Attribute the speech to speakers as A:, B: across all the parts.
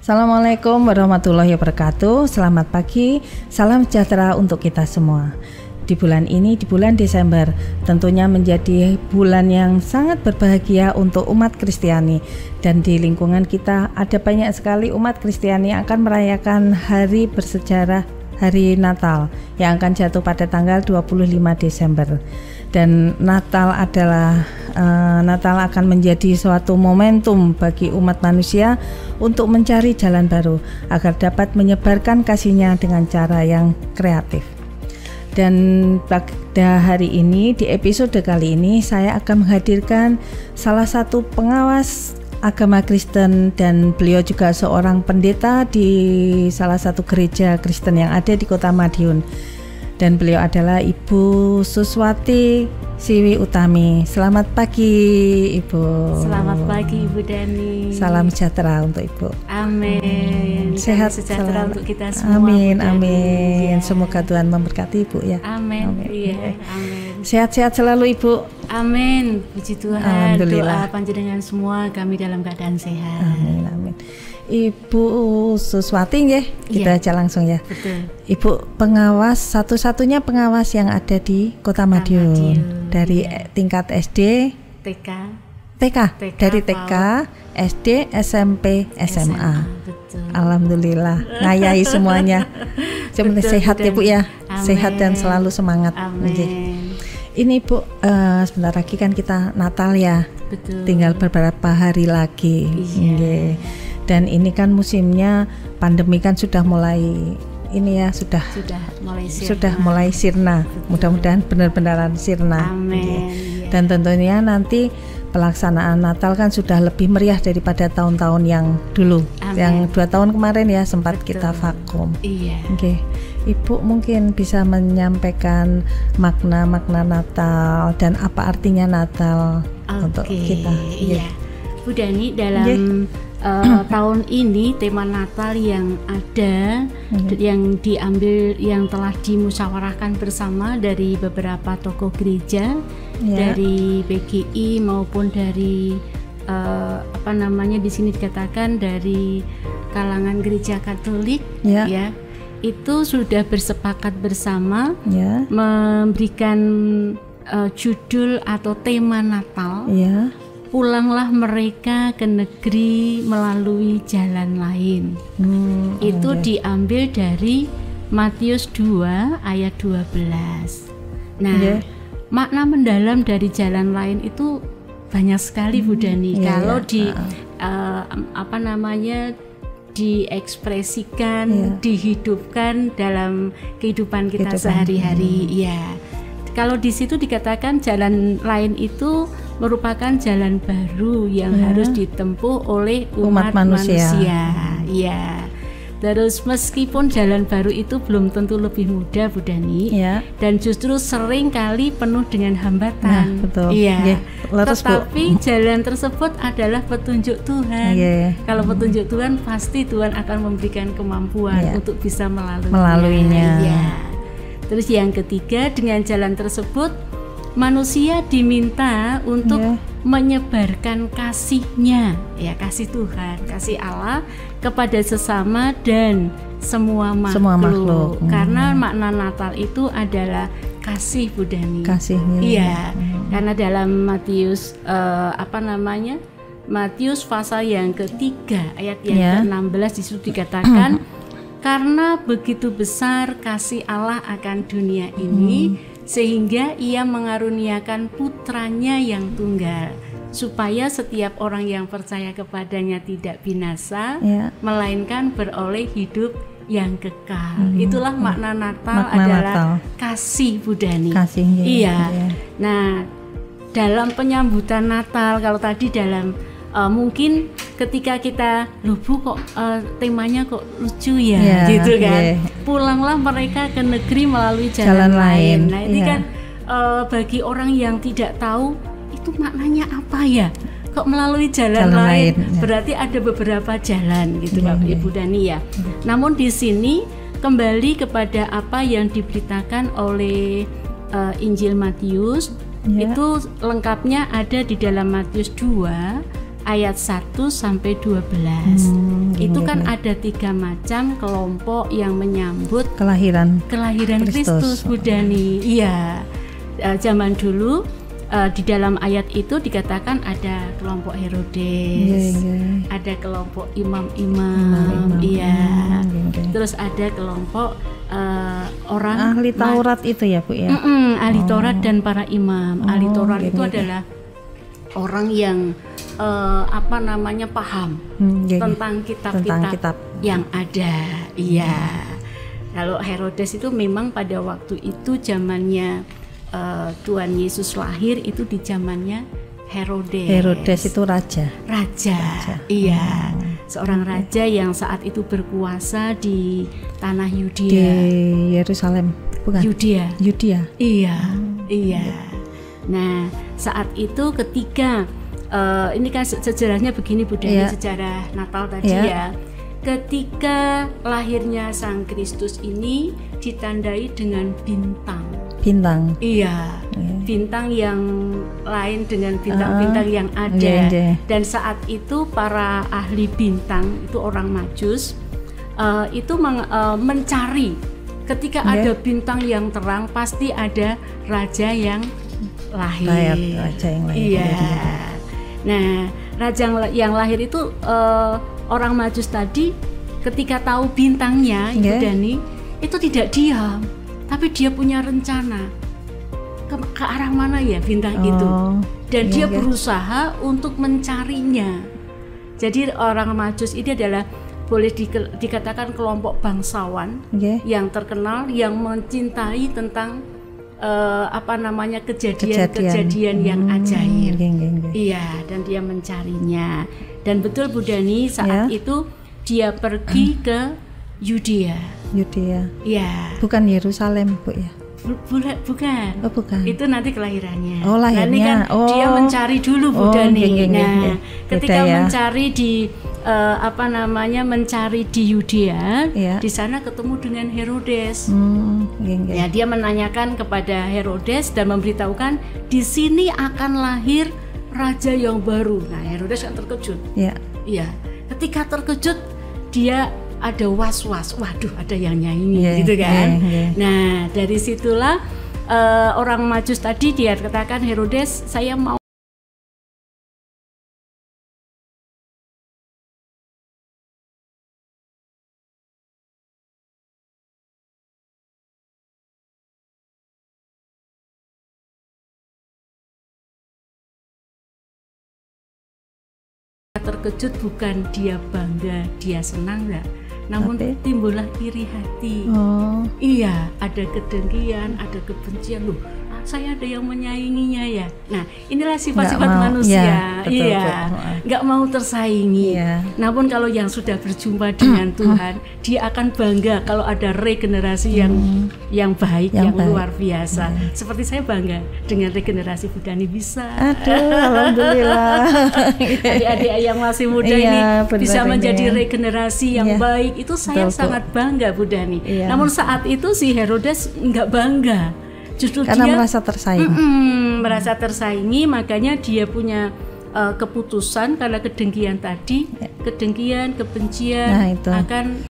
A: Assalamualaikum warahmatullahi wabarakatuh. Selamat pagi, salam sejahtera untuk kita semua. Di bulan ini, di bulan Desember, tentunya menjadi bulan yang sangat berbahagia untuk umat Kristiani. Dan di lingkungan kita ada banyak sekali umat Kristiani yang akan merayakan hari bersejarah, hari Natal yang akan jatuh pada tanggal 25 Desember. Dan Natal akan menjadi suatu momentum bagi umat manusia untuk mencari jalan baru agar dapat menyebarkan kasih-Nya dengan cara yang kreatif. Dan pada hari ini, di episode kali ini, saya akan menghadirkan salah satu pengawas agama Kristen, dan beliau juga seorang pendeta di salah satu gereja Kristen yang ada di Kota Madiun. Dan beliau adalah Ibu Suswati Siwi Utami. Selamat pagi, Ibu.
B: Selamat pagi, Ibu Dani.
A: Salam sejahtera untuk Ibu.
B: Amin.
A: Sehat
B: sejahtera untuk kita semua.
A: Amin, amin. Ya. Semoga Tuhan memberkati Ibu ya.
B: Amin. Iya, amin.
A: Sehat-sehat selalu Ibu.
B: Amin. Puji Tuhan.
A: Alhamdulillah.
B: Doa panjenengan semua kami dalam keadaan sehat.
A: Amin, amin. Ibu Suswati nggih, kita aja langsung ya.
B: Betul.
A: Ibu pengawas, satu-satunya pengawas yang ada di Kota Madiun. Dari tingkat SD, TK, dari TK, SD, SMP, SMA.
B: Betul.
A: Alhamdulillah, ngayai semuanya. Semoga sehat ya Bu ya.
B: Amin.
A: Sehat dan selalu semangat.
B: Amin.
A: Ini Bu, sebentar lagi kan kita Natal ya.
B: Betul.
A: Tinggal beberapa hari lagi.
B: Iya.
A: Dan ini kan musimnya pandemi kan sudah mulai ini ya, sudah mulai sirna. Mudah-mudahan benar-benaran sirna.
B: Amin.
A: Dan tentunya nanti pelaksanaan Natal kan sudah lebih meriah daripada tahun-tahun yang dulu.
B: Amin.
A: Yang 2 tahun kemarin ya sempat kita vakum.
B: Iya.
A: Oke. Ibu mungkin bisa menyampaikan makna-makna Natal dan apa artinya Natal untuk kita.
B: Iya. Bu Dani, dalam tahun ini tema Natal yang ada, yang diambil, yang telah dimusyawarahkan bersama dari beberapa tokoh gereja, dari PGI maupun dari di sini dikatakan dari kalangan gereja Katolik, ya, itu sudah bersepakat bersama memberikan judul atau tema Natal. Pulanglah mereka ke negeri melalui jalan lain. Itu diambil dari Matius 2 ayat 12. Nah, makna mendalam dari jalan lain itu banyak sekali Bu Dani. Kalau diekspresikan, dihidupkan dalam kehidupan kita sehari-hari. Ya. Kalau di situ dikatakan jalan lain itu merupakan jalan baru yang harus ditempuh oleh umat manusia. Ya. Terus meskipun jalan baru itu belum tentu lebih mudah Bu Dani, dan justru sering kali penuh dengan hambatan. Iya. Tetapi jalan tersebut adalah petunjuk Tuhan. Kalau petunjuk Tuhan, pasti Tuhan akan memberikan kemampuan untuk bisa melaluinya. Terus yang ketiga, dengan jalan tersebut manusia diminta untuk menyebarkan kasih-Nya, kasih Tuhan, kasih Allah kepada sesama dan semua makhluk. Karena makna Natal itu adalah kasih Bu Dani. Kasihnya. Iya. Karena dalam Matius Matius pasal yang ketiga ayat yang ke-16 disitu dikatakan karena begitu besar kasih Allah akan dunia ini, sehingga Ia mengaruniakan putranya yang tunggal, supaya setiap orang yang percaya kepadanya tidak binasa, melainkan beroleh hidup yang kekal. Itulah makna Natal adalah kasih Bu Dani. Nah, dalam penyambutan Natal, kalau tadi dalam mungkin ketika kita Bu kok temanya kok lucu ya, gitu kan. Pulanglah mereka ke negeri melalui jalan lain. Nah ini kan bagi orang yang tidak tahu itu maknanya apa ya, kok melalui jalan lain. Berarti ada beberapa jalan gitu Ibu Dani ya. Namun di sini kembali kepada apa yang diberitakan oleh Injil Matius, itu lengkapnya ada di dalam Matius 2 ayat 1 sampai 12. Itu kan ada 3 macam kelompok yang menyambut kelahiran Kristus, Bu Dani. Iya. Zaman dulu di dalam ayat itu dikatakan ada kelompok Herodes, ada kelompok imam-imam, iya. Terus ada kelompok orang
A: ahli Taurat itu ya, Bu ya.
B: Ahli Taurat dan para imam. Ahli Taurat itu adalah orang yang paham tentang kitab-kitab yang ada. Iya. Kalau Herodes itu memang pada waktu itu zamannya Tuhan Yesus lahir itu di zamannya Herodes.
A: Herodes itu raja.
B: Iya. Seorang raja yang saat itu berkuasa di tanah Yudea.
A: Di Yerusalem, bukan?
B: Yudea. Iya. Nah, saat itu ketika ini kan sejarahnya begini, Bu Dani, sejarah Natal tadi ya. Ketika lahirnya Sang Kristus ini ditandai dengan bintang.
A: Iya.
B: Bintang yang lain dengan bintang-bintang yang ada. Dan saat itu para ahli bintang itu orang Majus itu mencari. Ketika ada bintang yang terang, pasti ada raja yang lahir. Iya. Nah, raja yang lahir itu orang Majus tadi ketika tahu bintangnya, Ibu Dani, itu tidak diam. Tapi dia punya rencana ke arah mana ya bintang itu, dan dia berusaha untuk mencarinya. Jadi orang Majus ini adalah boleh dikatakan kelompok bangsawan yang terkenal, yang mencintai tentang kejadian-kejadian yang ajaib. Iya, dan dia mencarinya. Dan betul Bu Dani, saat itu dia pergi ke Yudea. Iya.
A: Bukan Yerusalem, Bu ya?
B: Bukan.
A: Oh, bukan.
B: Itu nanti kelahirannya.
A: Oh, lahirnya.
B: Kan dia mencari dulu, Bu Dani. Ketika mencari di mencari di Yudea, di sana ketemu dengan Herodes. Ya, dia menanyakan kepada Herodes dan memberitahukan di sini akan lahir raja yang baru. Nah, Herodes kan terkejut. Iya. Ketika terkejut, dia ada was-was, waduh ada yang nyanyi gitu kan. Nah, dari situlah orang Majus tadi dia katakan, Herodes, saya mau terkejut, bukan dia bangga, dia senang enggak, namun timbullah iri hati. Iya, ada kedengkian, ada kebencian. Loh, saya ada yang menyainginya ya. Nah, inilah sifat-sifat manusia. Nggak mau tersaingi. Namun kalau yang sudah berjumpa dengan Tuhan, dia akan bangga kalau ada regenerasi yang baik, yang luar biasa. Seperti saya bangga dengan regenerasi Bu Dani bisa.
A: Aduh, alhamdulillah.
B: Adik-adik yang masih muda ini bisa menjadi regenerasi yang baik. Itu saya sangat bangga, Bu Dani. Namun saat itu si Herodes nggak bangga. Justru
A: karena
B: dia
A: merasa tersaingi.
B: Merasa tersaingi, makanya dia punya keputusan karena kedengkian tadi, kedengkian, kebencian akan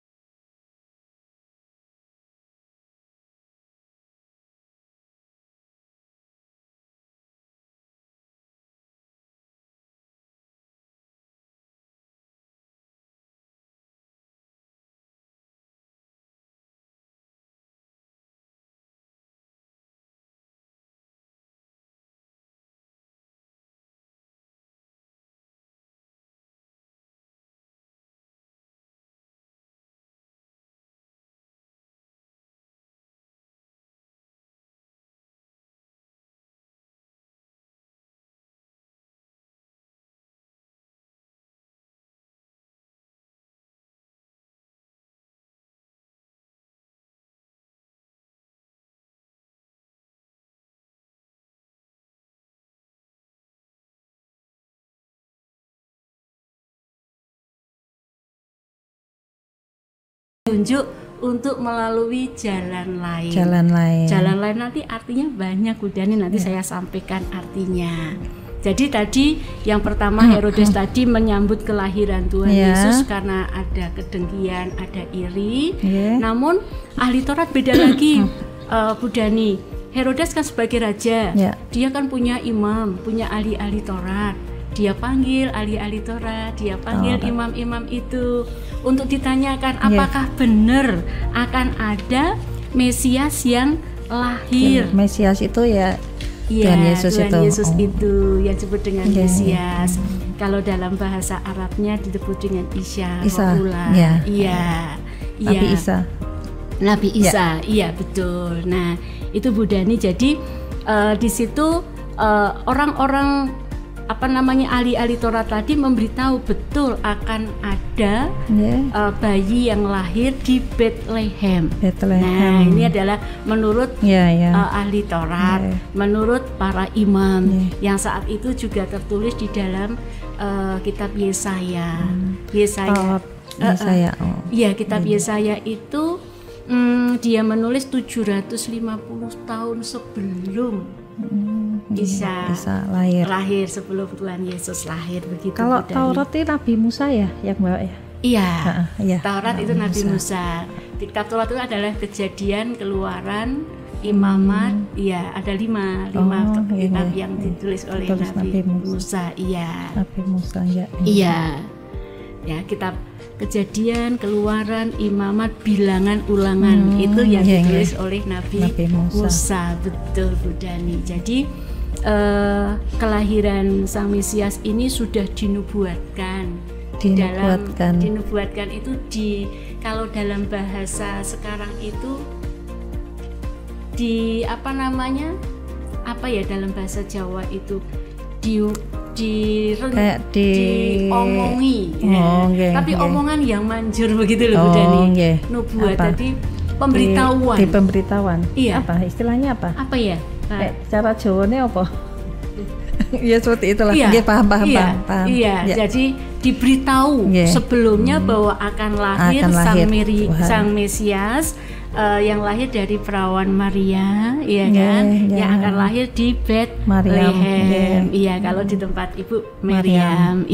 B: tunjuk untuk melalui jalan lain. Jalan lain nanti artinya banyak, Bu Dani, nanti saya sampaikan artinya. Jadi tadi yang pertama Herodes tadi menyambut kelahiran Tuhan Yesus karena ada kedengkian, ada iri. Namun ahli Taurat beda lagi, Bu Dani. Herodes kan sebagai raja, dia kan punya imam, punya ahli-ahli Taurat. Dia panggil ahli-ahli Taurat, dia panggil imam-imam itu untuk ditanyakan apakah benar akan ada Mesias yang lahir.
A: Mesias itu ya Tuhan Yesus
B: itu yang disebut dengan Mesias. Kalau dalam bahasa Arabnya disebut dengan Isa. Nabi Isa, iya betul. Nah itu Bu Dani. Jadi di situ orang-orang ahli-ahli Taurat tadi memberitahu betul akan ada bayi yang lahir di Bethlehem. Nah ini adalah menurut ahli Taurat, menurut para imam yang saat itu juga tertulis di dalam kitab Yesaya. Kitab Yesaya itu dia menulis 750 tahun sebelum Isa lahir sebelum Tuhan Yesus lahir begitu.
A: Kalau Taurat itu Nabi Musa ya yang bawa ya?
B: Iya. Taurat itu Nabi Musa. Kitab Taurat itu adalah Kejadian, Keluaran, Imamat. Iya, ada lima kitab yang ditulis oleh Nabi Musa.
A: Nabi Musa ya.
B: Iya. Ya, kitab Kejadian, Keluaran, Imamat, Bilangan, Ulangan itu yang ditulis oleh Nabi Musa. Betul Bu Dani. Jadi kelahiran Sang Mesias ini sudah dinubuatkan. Dinubuatkan itu kalau dalam bahasa sekarang itu dalam bahasa Jawa itu diomongi, tapi omongan yang manjur begitu loh Bu Dani. Nubuat tadi pemberitahuan.
A: Iya. Apa istilahnya apa?
B: Apa ya?
A: Cara Jawane apa? Ya seperti itulah. Paham.
B: Jadi diberitahu sebelumnya bahwa akan lahir Sang Mesias yang lahir dari perawan Maria, yang akan lahir di Bethlehem. Kalau di tempat Ibu Maryam,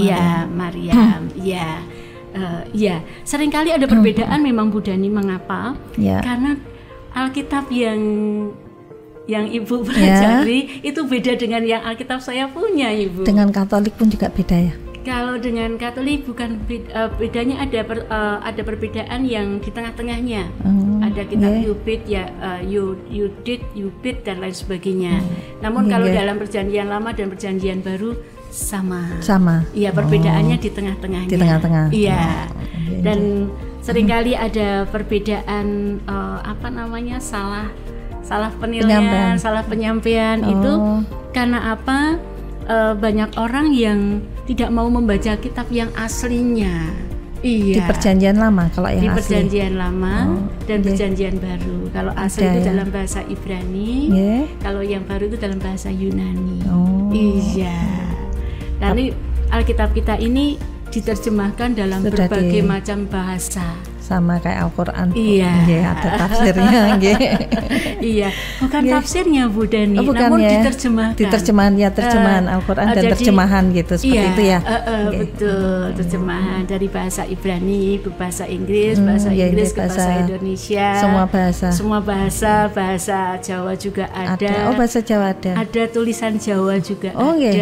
B: Maryam. Seringkali ada perbedaan memang Bu Dani. Mengapa? Karena Alkitab yang Ibu pelajari itu beda dengan yang Alkitab saya punya, Ibu.
A: Dengan Katolik pun juga beda ya?
B: Kalau dengan Katolik bukan bedanya, ada perbedaan yang di tengah-tengahnya. Ada kitab Yudit dan lain sebagainya. Namun kalau dalam Perjanjian Lama dan Perjanjian Baru sama. Iya, perbedaannya di tengah-tengahnya. Iya. Dan seringkali ada perbedaan salah penilaian, salah penyampaian itu karena apa? Banyak orang yang tidak mau membaca kitab yang aslinya. Di
A: Perjanjian Lama kalau yang
B: di Perjanjian Lama dan Perjanjian Baru. Kalau asli itu dalam bahasa Ibrani, kalau yang baru itu dalam bahasa Yunani. Dan Alkitab kita ini diterjemahkan dalam berbagai macam bahasa.
A: Sama kayak Al-Quran.
B: Ada
A: tafsirnya.
B: Bukan tafsirnya Bu Dani, namun
A: terjemahan Al-Quran dan terjemahan gitu seperti itu ya.
B: Betul, terjemahan dari bahasa Ibrani ke bahasa Inggris, bahasa Inggris ke bahasa Indonesia. Semua bahasa Jawa juga ada.
A: Bahasa Jawa ada.
B: Ada tulisan Jawa juga ada.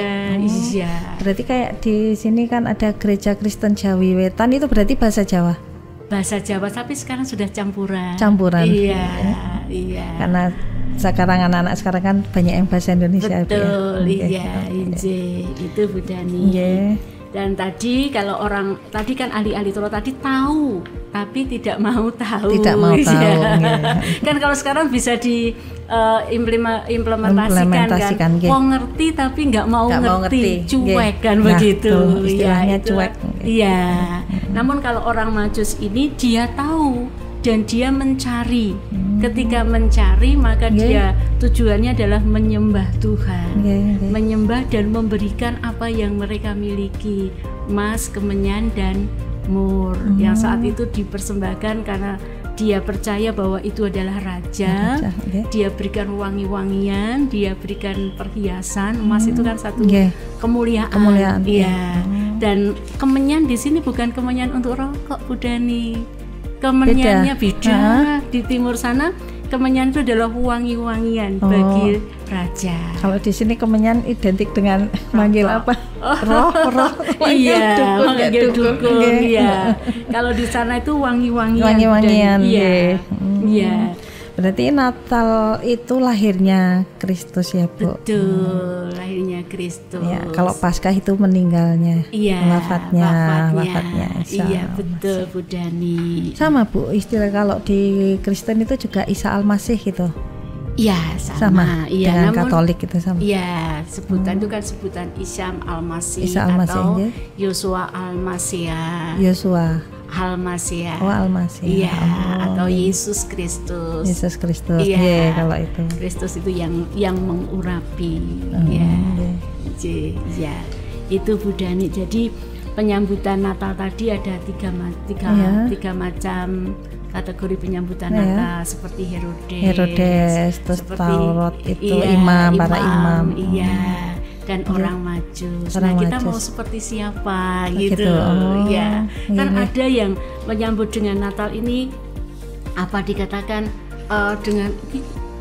A: Berarti kayak di sini kan ada Gereja Kristen Jawi Wetan, itu berarti bahasa Jawa.
B: Bahasa Jawa, tapi sekarang sudah campuran.
A: Iya. Karena sekarang anak-anak sekarang kan banyak yang bahasa Indonesia.
B: Betul, itu Bu Dani. Dan tadi kalau tadi kan ahli-ahli Taurat tadi tahu, tapi tidak mau tahu. Kan kalau sekarang bisa implementasikan kan. Mau ngerti tapi nggak mau ngerti, cuek kan begitu.
A: Istilahnya cuek.
B: Namun kalau orang Majus ini dia tahu dan dia mencari. Ketika mencari maka dia tujuannya adalah menyembah Tuhan, menyembah dan memberikan apa yang mereka miliki, emas, kemenyan dan mur, yang saat itu dipersembahkan karena dia percaya bahwa itu adalah raja, dia berikan wangi-wangian, dia berikan perhiasan. Emas itu kan satu kemuliaan. Iya. Dan kemenyan di sini bukan kemenyan untuk rokok, Bu Dani. Kemenyannya beda. Di timur sana kemenyan itu adalah wangi-wangian bagi raja.
A: Kalau di sini kemenyan identik dengan manggil apa? Roh.
B: Iya, manggil dukun. Iya. Kalau di sana itu
A: wangi-wangian.
B: Iya.
A: Berarti Natal itu lahirnya Kristus ya, Bu?
B: Betul, lahirnya Kristus.
A: Ya, kalau Paskah itu meninggalnya, wafatnya.
B: Iya, betul, Bu Dani.
A: Sama, Bu, istilah kalau di Kristen itu juga Isa Al-Masih gitu.
B: Iya, sama. Iya,
A: dengan Katolik itu sama.
B: Iya, sebutan itu kan sebutan Isa Al-Masih atau Yosua Al-Masih.
A: Yosua
B: Al-Masih.
A: Oh, Al-Masih.
B: Iya, atau Yesus Kristus.
A: Iya, kalau itu.
B: Kristus itu yang mengurapi. Ya, itu Bu Dani. Jadi penyambutan Natal tadi ada tiga macam kategori penyambutan Natal, seperti Herodes,
A: terus Taurat itu para imam.
B: Iya. Dan orang Majus. Nah, kita mau seperti siapa gitu. Ya. Kan ada yang menyambut dengan Natal ini apa dikatakan dengan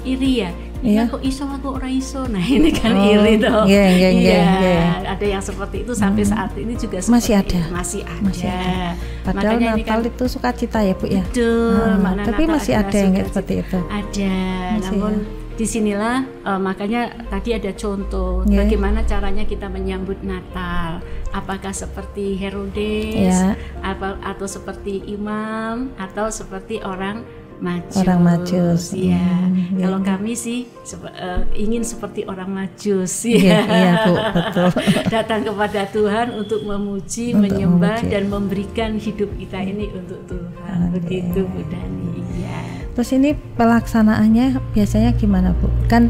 B: iri ya. Ini kok iso aku ora iso. Nah, ini kan iri toh. Iya. Ada yang seperti itu sampai saat ini juga
A: masih ada. Padahal
B: makanya
A: Natal itu sukacita ya, Bu ya.
B: Betul.
A: Tapi Natal masih ada yang seperti itu.
B: Ada. Namun disinilah makanya tadi ada contoh bagaimana caranya kita menyambut Natal. Apakah seperti Herodes, atau seperti imam, atau seperti orang Majus. Kalau kami sih ingin seperti orang Majus.
A: Iya, Bu, betul.
B: Datang kepada Tuhan untuk memuji, menyembah dan memberikan hidup kita ini untuk Tuhan. Begitu, Bu Dani. Iya.
A: Terus ini pelaksanaannya biasanya gimana, Bu? Kan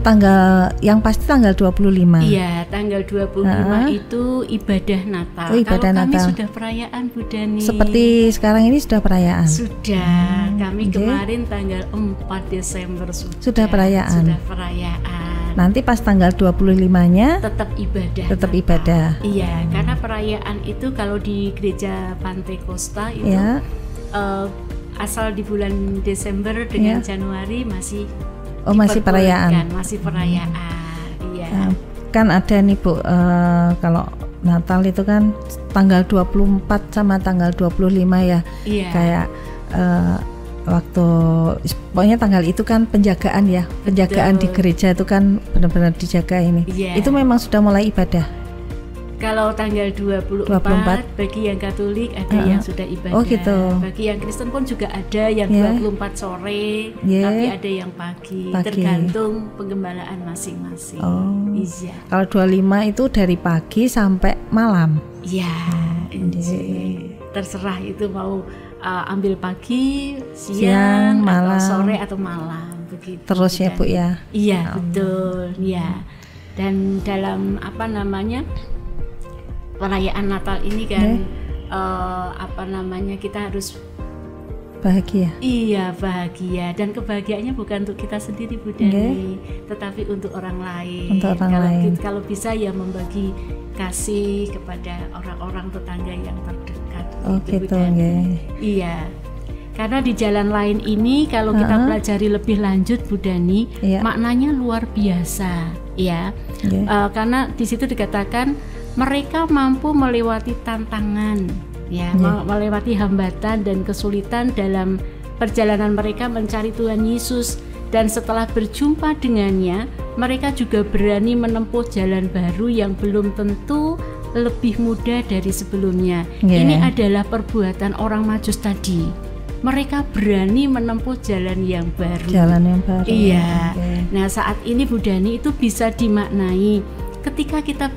A: yang pasti tanggal 25.
B: Iya, tanggal 25 itu ibadah Natal.
A: Ibadah
B: Kalau
A: Natal.
B: kami sudah perayaan, Bu Dani.
A: Seperti sekarang ini sudah perayaan?
B: Sudah. Kami kemarin tanggal 4 Desember sudah
A: perayaan.
B: Sudah perayaan.
A: Nanti pas tanggal 25-nya
B: tetap ibadah.
A: Tetap ibadah.
B: Iya, karena perayaan itu kalau di gereja Pantai Costa itu asal di bulan Desember dengan Januari masih
A: perayaan.
B: Masih perayaan. Iya.
A: Kan ada nih, Bu, kalau Natal itu kan tanggal 24 sama tanggal 25 ya.
B: Iya.
A: Kayak waktu pokoknya tanggal itu kan penjagaan ya. Penjagaan di gereja itu kan benar-benar dijaga ini.
B: Iya.
A: Itu memang sudah mulai ibadah.
B: Kalau tanggal 24 bagi yang Katolik ada yang sudah ibadah.
A: Oh, gitu.
B: Bagi yang Kristen pun juga ada yang 24 sore, tapi ada yang pagi. Tergantung penggembalaan masing-masing. Iya.
A: Kalau 25 itu dari pagi sampai malam.
B: Iya. Terserah itu mau ambil pagi, siang, malam, atau sore atau malam begitu.
A: Terus ya, Bu ya.
B: Iya, betul. Ya. Dan dalam perayaan Natal ini kan kita harus
A: bahagia.
B: Iya, bahagia, dan kebahagiaannya bukan untuk kita sendiri, Bu Dani, tetapi untuk orang lain. Kalau bisa ya membagi kasih kepada orang-orang tetangga yang terdekat.
A: Gitu.
B: Iya. Karena di jalan lain ini kalau kita pelajari lebih lanjut, Bu Dani, maknanya luar biasa, ya. Karena di situ dikatakan mereka mampu melewati tantangan, melewati hambatan dan kesulitan dalam perjalanan mereka mencari Tuhan Yesus, dan setelah berjumpa dengannya, mereka juga berani menempuh jalan baru yang belum tentu lebih mudah dari sebelumnya. Ini adalah perbuatan orang Majus tadi. Mereka berani menempuh jalan yang baru.
A: Iya.
B: Nah, saat ini Bu Dani itu bisa dimaknai ketika kita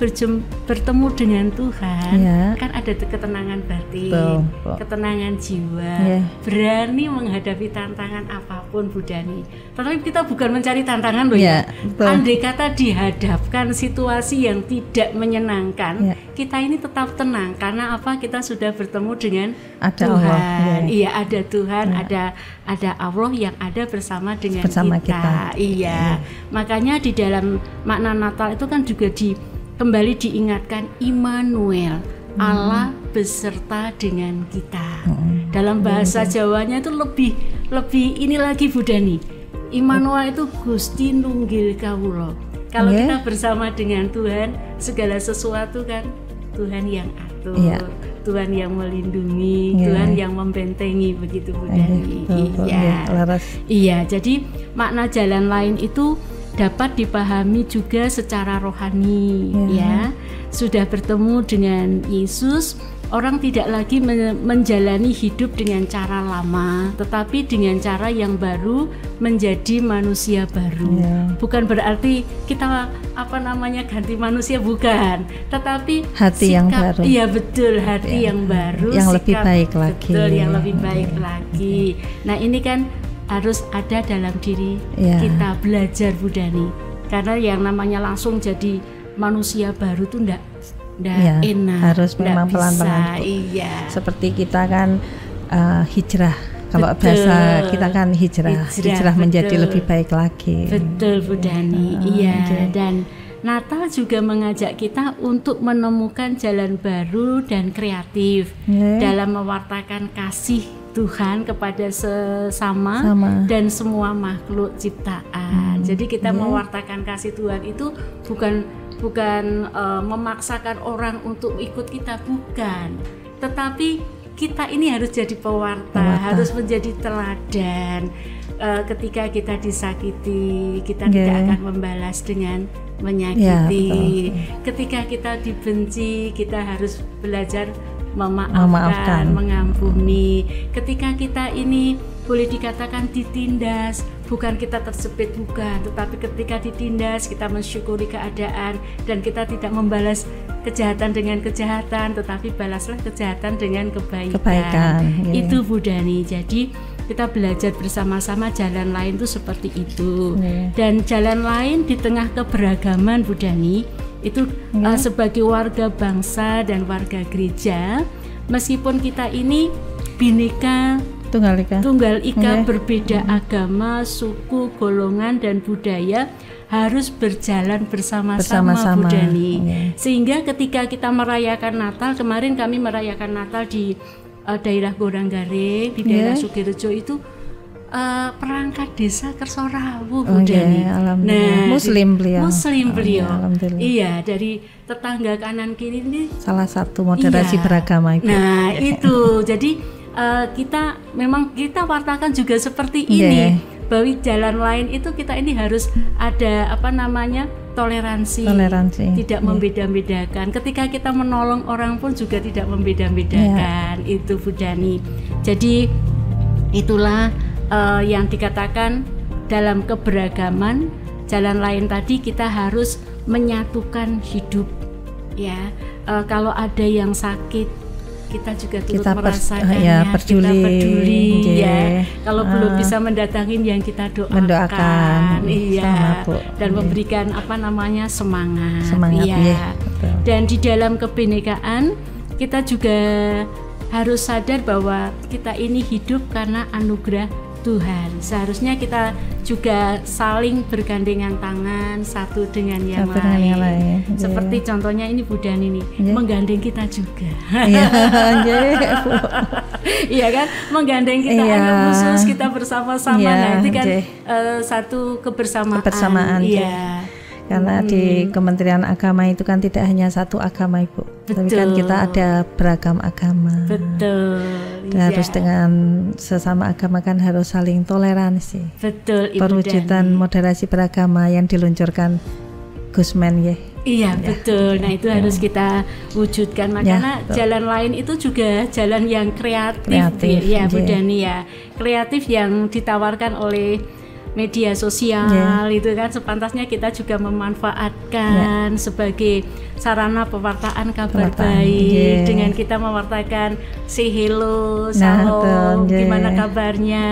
B: bertemu dengan Tuhan, kan ada ketenangan batin, ketenangan jiwa, berani menghadapi tantangan apapun, Bu Dani. Tetapi kita bukan mencari tantangan loh ya. Andai kata dihadapkan situasi yang tidak menyenangkan, kita ini tetap tenang karena apa? Kita sudah bertemu dengan Tuhan. Allah. Iya, ada Tuhan, ada Allah yang ada bersama dengan kita. Iya. Makanya di dalam makna Natal itu kan juga kembali diingatkan Immanuel, Allah beserta dengan kita. Dalam bahasa Jawanya itu lebih ini lagi, Bu Dani. Immanuel itu Gusti nunggil kawula. Kalau kita bersama dengan Tuhan, segala sesuatu kan Tuhan yang atur, Tuhan yang melindungi, Tuhan yang membentengi, begitu Bu Dani. Iya, jadi makna jalan lain itu dapat dipahami juga secara rohani, ya. Sudah bertemu dengan Yesus, orang tidak lagi menjalani hidup dengan cara lama, tetapi dengan cara yang baru, menjadi manusia baru. Bukan berarti kita ganti manusia, bukan, tetapi
A: hati yang baru.
B: Iya betul, hati yang baru,
A: yang lebih baik lagi.
B: Betul, yang lebih baik lagi. Nah, ini kan harus ada dalam diri kita, belajar, Bu Dani. Karena yang namanya langsung jadi manusia baru tuh enggak enak,
A: harus memang pelan-pelan. Seperti kita kan hijrah. Kalau bahasa kita kan hijrah menjadi lebih baik lagi.
B: Betul, Bu Dani. Dan Natal juga mengajak kita untuk menemukan jalan baru dan kreatif dalam mewartakan kasih Tuhan kepada sesama dan semua makhluk ciptaan. Jadi kita mewartakan kasih Tuhan itu bukan memaksakan orang untuk ikut kita, bukan. Tetapi kita ini harus jadi pewarta, harus menjadi teladan. Ketika kita disakiti, kita tidak akan membalas dengan menyakiti. Ketika kita dibenci, kita harus belajar memaafkan, mengampuni. Ketika kita ini boleh dikatakan ditindas, bukan kita tersepit, bukan, tetapi ketika ditindas kita mensyukuri keadaan dan kita tidak membalas kejahatan dengan kejahatan, tetapi balaslah kejahatan dengan kebaikan. Itu Bu Dani. Jadi kita belajar bersama-sama jalan lain itu seperti itu. Dan jalan lain di tengah keberagaman, Bu Dani, itu sebagai warga bangsa dan warga gereja, meskipun kita ini bineka Tunggal Ika, berbeda agama, suku, golongan dan budaya, harus berjalan bersama-sama, Bu Dani. Sehingga ketika kita merayakan Natal, kemarin kami merayakan Natal di daerah Goranggaring, di daerah Sugirejo itu, perangkat desa Kersorawu, Bu Dani.
A: Nah, Muslim beliau.
B: Iya, dari tetangga kanan kiri ini
A: salah satu moderasi beragama, Ibu.
B: Nah, itu. Jadi kita wartakan juga seperti ini, bahwa jalan lain itu kita ini harus ada toleransi. Tidak membeda-bedakan. Ketika kita menolong orang pun juga tidak membeda-bedakan. Itu Bu Dani. Jadi itulah yang dikatakan dalam keberagaman jalan lain tadi, kita harus menyatukan hidup, ya. Kalau ada yang sakit, kita juga turut merasakannya, kita peduli, ya. Kalau belum bisa mendatangin, yang kita mendoakan, dan memberikan semangat, ya. Dan di dalam kebinekaan kita juga harus sadar bahwa kita ini hidup karena anugerah Tuhan. Seharusnya kita juga saling bergandengan tangan satu dengan yang lain. Seperti contohnya ini Bu Dani ini, menggandeng kita juga. Iya kan, menggandeng kita, khusus kita bersama-sama. Nah, itu kan satu kebersamaan. Iya.
A: Karena di Kementerian Agama itu kan tidak hanya satu agama, Ibu. Tapi kan kita ada beragam agama. Harus dengan sesama agama kan harus saling toleransi.
B: Ibu
A: Perwujudan moderasi beragama yang diluncurkan Gusmen, ya.
B: Iya, betul. Nah, itu harus kita wujudkan. Makanya jalan lain itu juga jalan yang kreatif. Ya, Bu Dani, ya. Kreatif yang ditawarkan oleh media sosial itu kan sepantasnya kita juga memanfaatkan sebagai sarana pewartaan kabar baik dengan kita mewartakan say hello, salam, gimana kabarnya,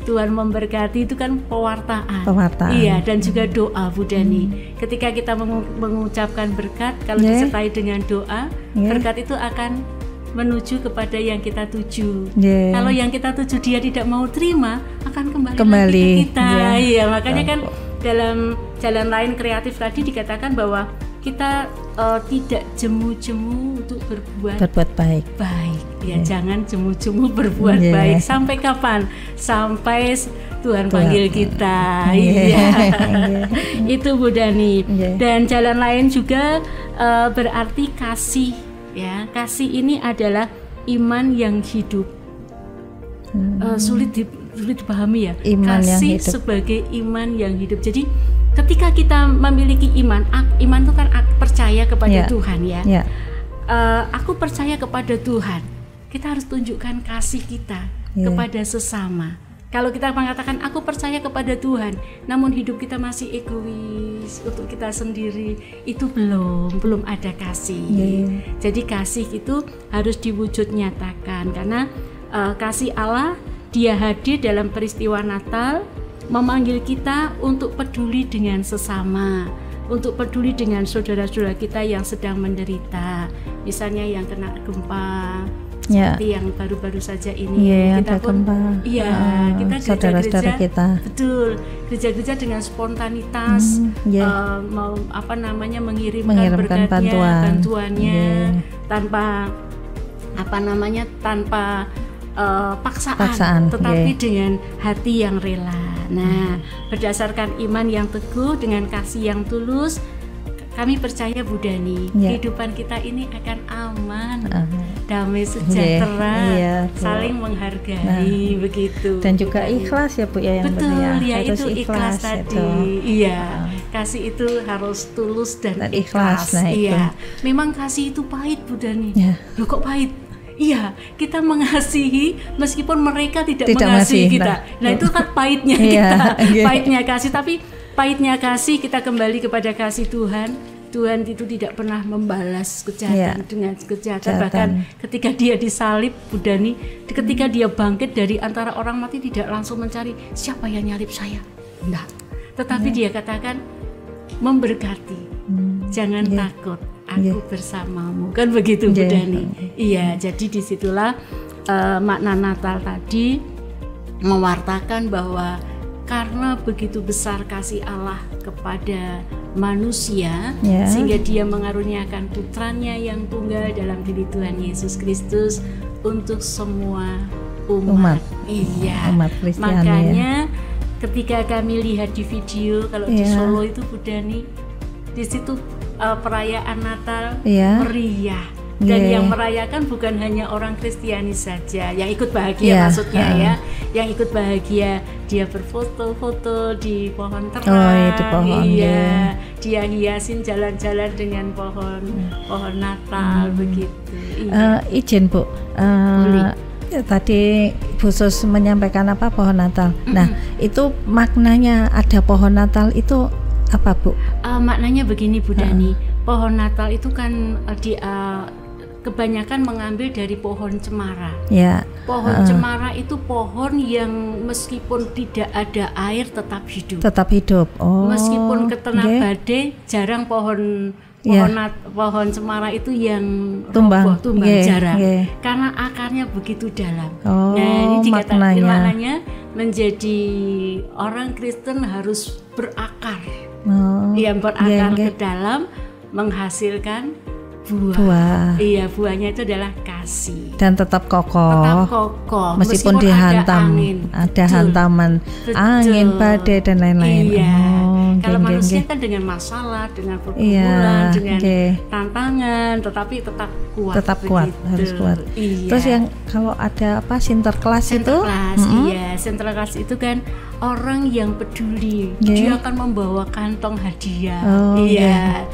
B: Tuhan memberkati, itu kan pewartaan. Iya, dan juga doa Bu Dani. Ketika kita mengucapkan berkat, kalau disertai dengan doa, berkat itu akan menuju kepada yang kita tuju. Kalau yang kita tuju dia tidak mau terima, akan kembali lagi ke kita. Iya, makanya kan dalam jalan lain kreatif tadi dikatakan bahwa kita tidak jemu-jemu untuk berbuat baik. Ya, jangan jemu-jemu berbuat baik. Sampai kapan? Sampai Tuhan panggil kita. Itu Bu Dani. Dan jalan lain juga berarti kasih. Ya, kasih ini adalah iman yang hidup. Sulit dipahami ya. Kasih sebagai iman yang hidup. Jadi ketika kita memiliki iman itu kan percaya kepada Tuhan ya. Aku percaya kepada Tuhan. Kita harus tunjukkan kasih kita kepada sesama. Kalau kita mengatakan aku percaya kepada Tuhan, namun hidup kita masih egois untuk kita sendiri, itu belum ada kasih. Jadi kasih itu harus diwujud nyatakan, karena kasih Allah Dia hadir dalam peristiwa Natal, memanggil kita untuk peduli dengan sesama, untuk peduli dengan saudara-saudara kita yang sedang menderita, misalnya yang kena gempa. Seperti yang baru-baru saja ini kita pun kita gereja-gereja kita. Betul, gereja-gereja dengan spontanitas mau mengirimkan berkatnya, bantuannya tanpa tanpa paksaan, tetapi dengan hati yang rela. Nah, berdasarkan iman yang teguh dengan kasih yang tulus, kami percaya Bu Dani, kehidupan kita ini akan aman, damai sejahtera, saling menghargai, begitu.
A: Dan juga ikhlas ya Bu ya, yang
B: betul ya,
A: harus
B: itu ikhlas tadi. Iya, kasih itu harus tulus dan ikhlas. Iya, memang kasih itu pahit Bu Dani. Loh, kok pahit? Iya, kita mengasihi meskipun mereka tidak mengasihi kita. Nah, itu kan pahitnya kita, pahitnya kasih. Tapi pahitnya kasih, kita kembali kepada kasih Tuhan. Tuhan itu tidak pernah membalas kejahatan dengan kejahatan. Bahkan ketika Dia disalib, Bu Dani, ketika Dia bangkit dari antara orang mati, tidak langsung mencari siapa yang nyalib saya. Enggak. Tetapi Dia katakan memberkati. Jangan takut, aku bersamamu. Kan begitu Bu Dani. Iya, jadi disitulah makna Natal tadi mewartakan bahwa karena begitu besar kasih Allah kepada manusia, sehingga Dia mengaruniakan putranya yang tunggal dalam diri Tuhan Yesus Kristus untuk semua umat.
A: Umat Kristiani.
B: Makanya ketika kami lihat di video kalau di Solo itu Bu Dani, di situ perayaan Natal meriah. Dan yang merayakan bukan hanya orang Kristiani saja yang ikut bahagia, maksudnya yang ikut bahagia, dia berfoto-foto di pohon terang, dia hiasin jalan-jalan dengan pohon Natal, begitu.
A: Izin Bu, tadi Bu Sus menyampaikan pohon Natal. Nah, itu maknanya ada pohon Natal itu apa Bu?
B: Maknanya begini Bu Dani, pohon Natal itu kan kebanyakan mengambil dari pohon cemara. Pohon cemara itu pohon yang meskipun tidak ada air tetap hidup. Meskipun ketena badai, jarang pohon cemara itu yang tumbang jarang. Karena akarnya begitu dalam. Nah, ini maknanya menjadi orang Kristen harus berakar. Berakar ke dalam, menghasilkan buah. Iya, buahnya itu adalah kasih.
A: Dan tetap kokoh. Meskipun dihantam, ada hantaman angin, badai dan lain-lain.
B: Kalau manusia kan dengan masalah, dengan pergumulan, dengan tantangan, tetapi tetap kuat.
A: Tetap kuat, harus kuat.
B: Iya.
A: Terus yang kalau ada apa sinterklas itu?
B: Iya, sinterklas itu kan orang yang peduli, dia akan membawa kantong hadiah.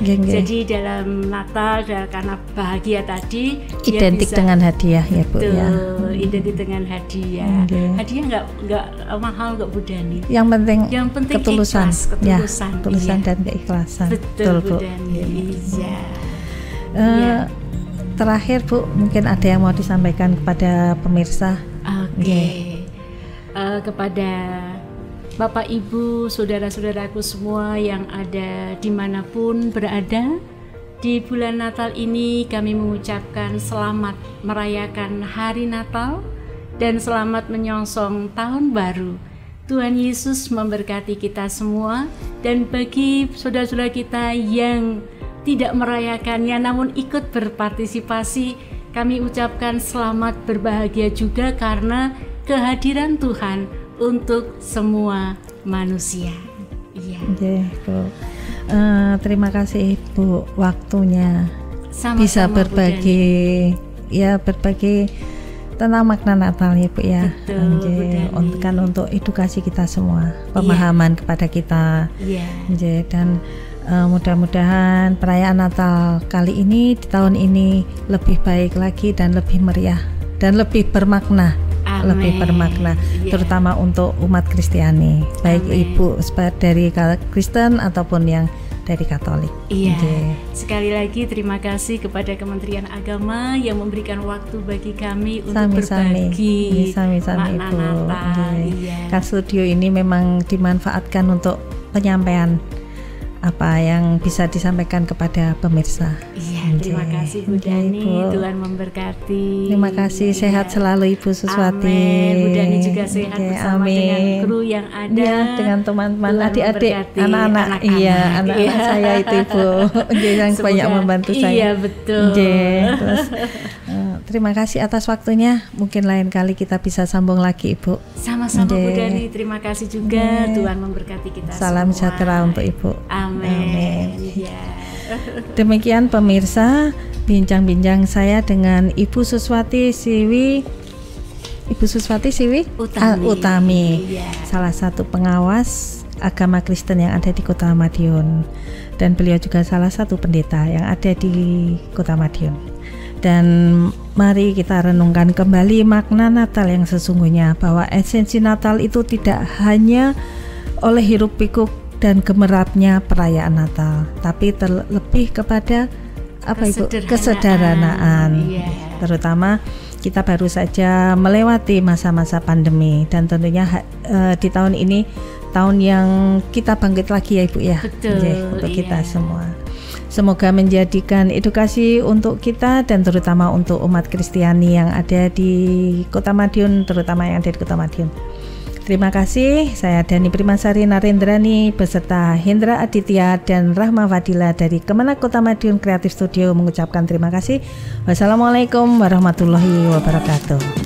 B: Jadi dalam Natal karena bahagia tadi,
A: identik dengan hadiah ya Bu ya.
B: Identik dengan hadiah. Hadiah nggak mahal, nggak Bu Dani.
A: Yang penting ketulusan,
B: ketulusan
A: dan keikhlasan.
B: Betul Bu Dani.
A: Terakhir Bu, mungkin ada yang mau disampaikan kepada pemirsa?
B: Kepada Bapak Ibu, saudara-saudaraku semua yang ada dimanapun berada, di bulan Natal ini kami mengucapkan selamat merayakan hari Natal dan selamat menyongsong tahun baru. Tuhan Yesus memberkati kita semua, dan bagi saudara-saudara kita yang tidak merayakannya namun ikut berpartisipasi, kami ucapkan selamat berbahagia juga karena kehadiran Tuhan untuk semua manusia.
A: Terima kasih Bu waktunya.
B: Sama-sama,
A: bisa berbagi tentang makna Natal ya Bu ya. Untuk edukasi kita semua, pemahaman kepada kita. Dan mudah-mudahan perayaan Natal kali ini di tahun ini lebih baik lagi dan lebih meriah dan lebih bermakna. Terutama untuk umat Kristiani, baik Ibu dari Kristen ataupun yang dari Katolik.
B: Sekali lagi terima kasih kepada Kementerian Agama yang memberikan waktu bagi kami untuk berbagi makna Natal.
A: Kan studio ini memang dimanfaatkan untuk penyampaian apa yang bisa disampaikan kepada pemirsa.
B: Terima kasih Bu Dani, Tuhan memberkati.
A: Terima kasih, sehat selalu Ibu Suswati.
B: Amin. Bu Dani juga sehat bersama dengan kru yang ada,
A: dengan teman-teman, adik-adik, anak-anak. Anak-anak saya itu Ibu, yang banyak membantu saya.
B: Iya betul.
A: Terus, terima kasih atas waktunya. Mungkin lain kali kita bisa sambung lagi Ibu.
B: Sama-sama Bu Dani, terima kasih juga. Tuhan memberkati kita
A: Salam
B: semua.
A: Sejahtera untuk Ibu.
B: Amin.
A: Demikian pemirsa, bincang-bincang saya dengan Ibu Suswati Siwi Utami, salah satu pengawas agama Kristen yang ada di Kota Madiun, dan beliau juga salah satu pendeta yang ada di Kota Madiun. Dan mari kita renungkan kembali makna Natal yang sesungguhnya, bahwa esensi Natal itu tidak hanya oleh hiruk pikuk dan gemerapnya perayaan Natal, tapi terlebih kepada kesederhanaan. Terutama kita baru saja melewati masa-masa pandemi, dan tentunya di tahun ini tahun yang kita bangkit lagi ya Ibu ya. Untuk kita semua. Semoga menjadikan edukasi untuk kita dan terutama untuk umat Kristiani yang ada di Kota Madiun, terutama yang ada di Kota Madiun. Terima kasih, saya Dani Primasari Narendrani beserta Hendra Aditya dan Rahma Fadila dari Kemenak Kota Madiun Creative Studio mengucapkan terima kasih. Wassalamualaikum warahmatullahi wabarakatuh.